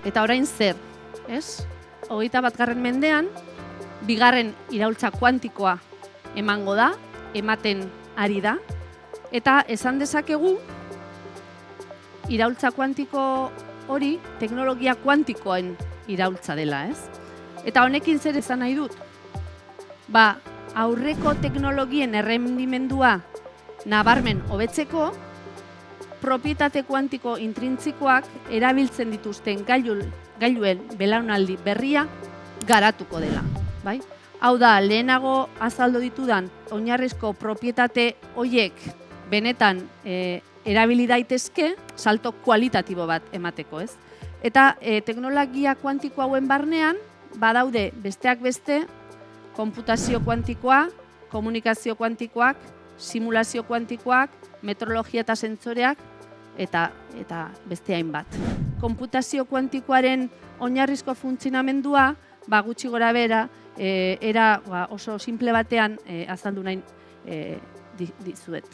Eta orain zer, ez? 21. mendean, bigarren iraultza kuantikoa emango da, ematen ari da, eta esan dezakegu, iraultza kuantiko hori teknologia kuantikoen iraultza dela, ez? Eta honekin zer esan nahi dut? Aurreko teknologien errendimendua nabarmen hobetzeko, propietate kuantiko intrintzikoak erabiltzen dituzten gailuen belaunaldi berria garatuko dela. Bai? Hau da, lehenago azaldu ditudan oinarrizko propietate horiek benetan erabili daitezke salto kualitatibo bat emateko, ez? Eta teknologia kuantiko hauen barnean badaude besteak beste konputazio kuantikoa, komunikazio kuantikoak, simulazio kuantikoak, metrologia eta sentsoreak eta beste hainbat. Konputazio kuantikoaren oinarrizko funtzionamendua gutxi gora bera era oso simple batean azaldu nahi dizuet.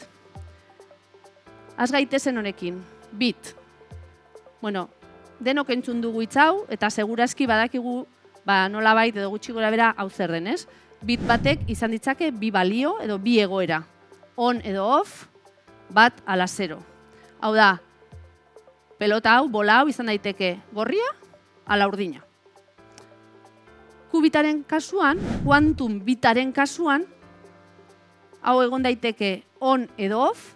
Az gaitezen honekin, bit. Bueno, denok entzun dugu hitz hau eta segurazki badakigu nolabait edo gutxi gora bera hau zer den, ez? Bit batek izan ditzake bi balio edo bi egoera. On edo off, bat ala 0. Hau da, pelota hau, bola hau izan daiteke gorria ala urdina. Kubitaren kasuan, quantum bitaren kasuan, hau egon daiteke on edo off,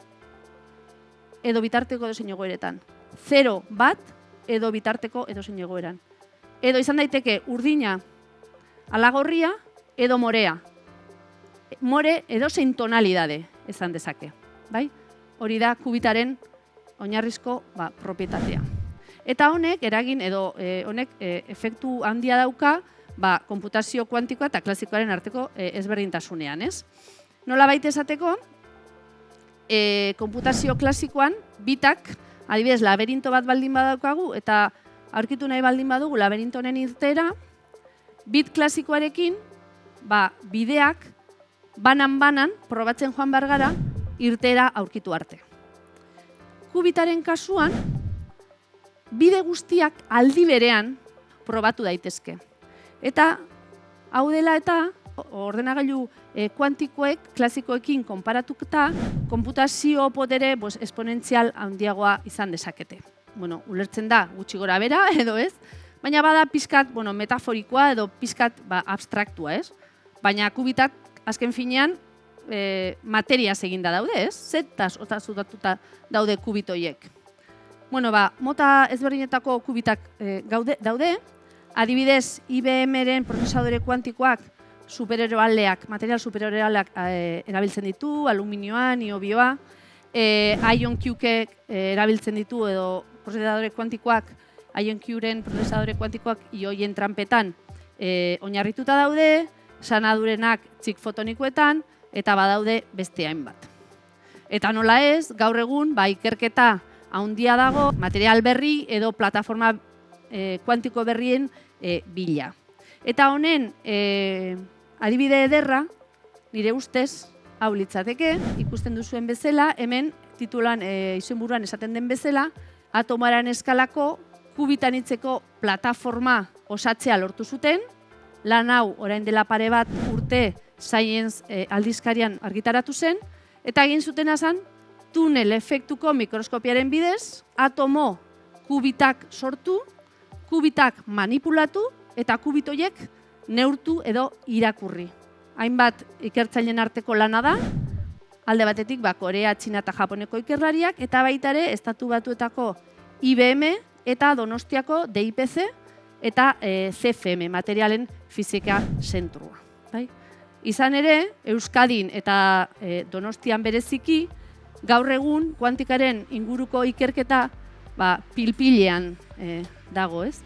edo bitarteko edozein egoeretan. 0 bat edo bitarteko edozein egoeran. Edo izan daiteke urdina ala gorria edo morea. More edozein tonalidade izan dezake. Bai? Hori da kubitaren oinarrizko propietatea. Eta honek eragin edo honek efektu handia dauka konputazio kuantikoa eta klasikoaren arteko ezberdintasunean, ez? Nolabait esateko, konputazio klasikoan bitak, adibidez, laberinto bat baldin badaukagu eta aurkitu nahi baldin badugu laberinto honen irteera, bit klasikoarekin bideak banan-banan probatzen joan behar gara irteera aurkitu arte. Kubitaren kasuan, bide guztiak aldi berean probatu daitezke. Eta hau dela eta ordenagailu kuantikoek klasikoekin konparatuta konputazio potere esponentzial handiagoa izan dezakete. Bueno, ulertzen da gutxi gora bera edo ez, baina bada pixkat metaforikoa edo pixkat abstraktua, ez? Baina kubitak azken finean materiaz eginda daude, ez? Zetaz otazutatuta daude kubitoiek. Bueno, mota ezberdinetako kubitak daude, adibidez IBM-ren prozesadore kuantikoak material supereroaleak erabiltzen ditu, aluminioa, niobioa, IonQ-ek erabiltzen ditu edo prozesadore kuantikoak, IonQ-ren prozesadore kuantikoak ioien tranpetan oinarrituta daude, sanadurenak txik fotonikoetan, eta badaude beste hainbat. Eta nola ez, gaur egun, ikerketa handia dago, material berri edo plataforma kuantiko berrien bila. Eta honen adibide ederra, nire ustez, hau litzateke, ikusten duzuen bezala, hemen titulan izenburuan esaten den bezala, atomaren eskalako kubitan hitzeko plataforma osatzea lortu zuten, lan hau orain dela pare bat urte Science aldizkarian argitaratu zen, eta egin zuten zen tunel efektuko mikroskopiaren bidez, atomo kubitak sortu, kubitak manipulatu, eta kubitoiek neurtu edo irakurri. Hainbat ikertzaileen arteko lana da, alde batetik Korea, Txina eta Japoneko ikerlariak, eta baita ere Estatu Batuetako IBM eta Donostiako DIPC eta CFM, materialen fizika zentrua. Izan ere, Euskadin eta Donostian bereziki, gaur egun kuantikaren inguruko ikerketa pilpilean dago, ez?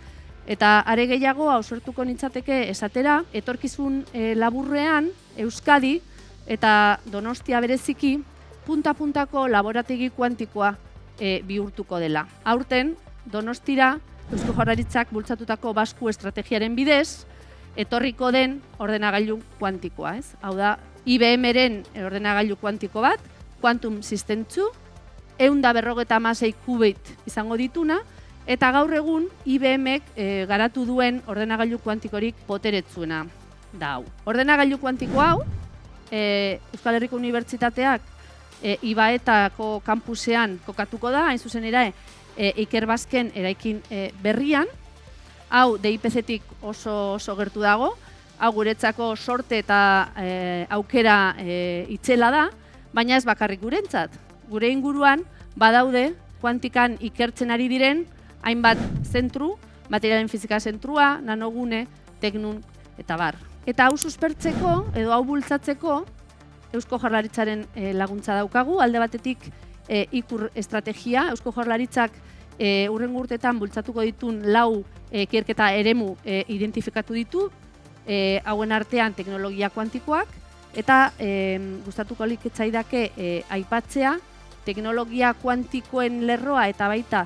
Eta are gehiago, ausartuko nintzateke esatera, etorkizun laburrean Euskadi eta Donostia bereziki punta-puntako laborategi kuantikoa bihurtuko dela. Aurten, Donostira, Eusko Jaurlaritzak bultzatutako Basque estrategiaren bidez, etorriko den ordenagailu kuantikoa, ez? Hau da, IBM-ren ordenagailu kuantiko bat, Quantum System 2, 156 qubit izango dituna, Eta gaur egun IBMek garatu duen ordenagailu kuantikorik boteretsuena da hau. Ordenagailu kuantiko hau, Euskal Herriko Unibertsitateak Ibaetako kampusean kokatuko da, hain zuzen ere, Ikerbasken eraikin berrian. Hau DIPC-tik oso gertu dago, hau guretzako sorte eta aukera itzela da, baina ez bakarrik gurentzat. Gure inguruan badaude kuantikan ikertzen ari diren hainbat zentru, materialen fizika zentrua, nanogune, teknun eta bar. Eta hau suspertzeko edo hau bultzatzeko Eusko Jaurlaritzaren laguntza daukagu, alde batetik ikur estrategia, Eusko Jaurlaritzak hurrengo urteetan bultzatuko ditun 4 ikerketa eremu identifikatu ditu, hauen artean teknologia kuantikoak, eta gustatuko liketzaidake aipatzea teknologia kuantikoen lerroa eta baita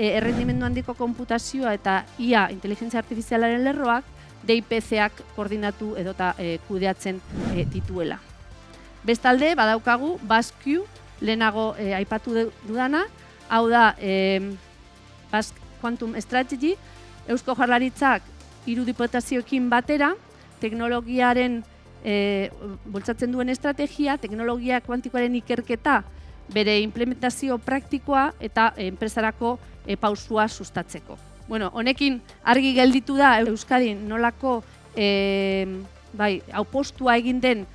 errendimendu handiko konputazioa eta IA, inteligentzia artifizialaren lerroak, DIPC-ak koordinatu edota kudeatzen dituela. Bestalde, badaukagu BASQ, lehenago aipatu dudana, hau da BASQ Quantum Strategy, Eusko Jaurlaritzak 3 diputazioekin batera, teknologiaren bultzatzen duen estrategia, teknologia kuantikoaren ikerketa, bere implementazio praktikoa eta enpresarako pausua sustatzeko. Bueno, honekin argi gelditu da Euskadin nolako apostua egin den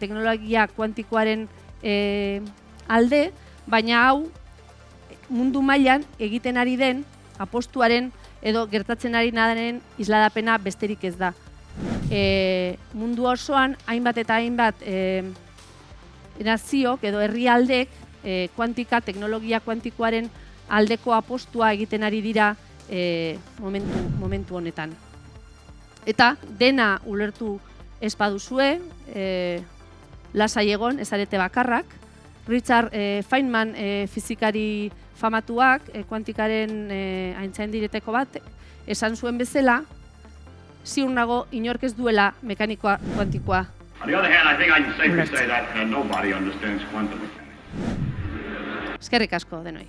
teknologia kuantikoaren alde, baina hau mundu mailan egiten ari den apostuaren edo gertatzen ari nadaren isladapena besterik ez da. Mundu osoan hainbat eta hainbat naziok edo herrialdek kuantika, teknologia kuantikoaren aldeko apostua egiten ari dira momentu honetan. Eta dena ulertu ez baduzue, lasai egon, ez arete bakarrak. Richard Feynman fizikari famatuak, kuantikaren aintzaindireteko bat, esan zuen bezala, ziur nago inork ez duela mekanikoa kuantikoa. On the other hand, I think I can safely say that nobody understands quantum mechanics. Eskerrik asko denoi.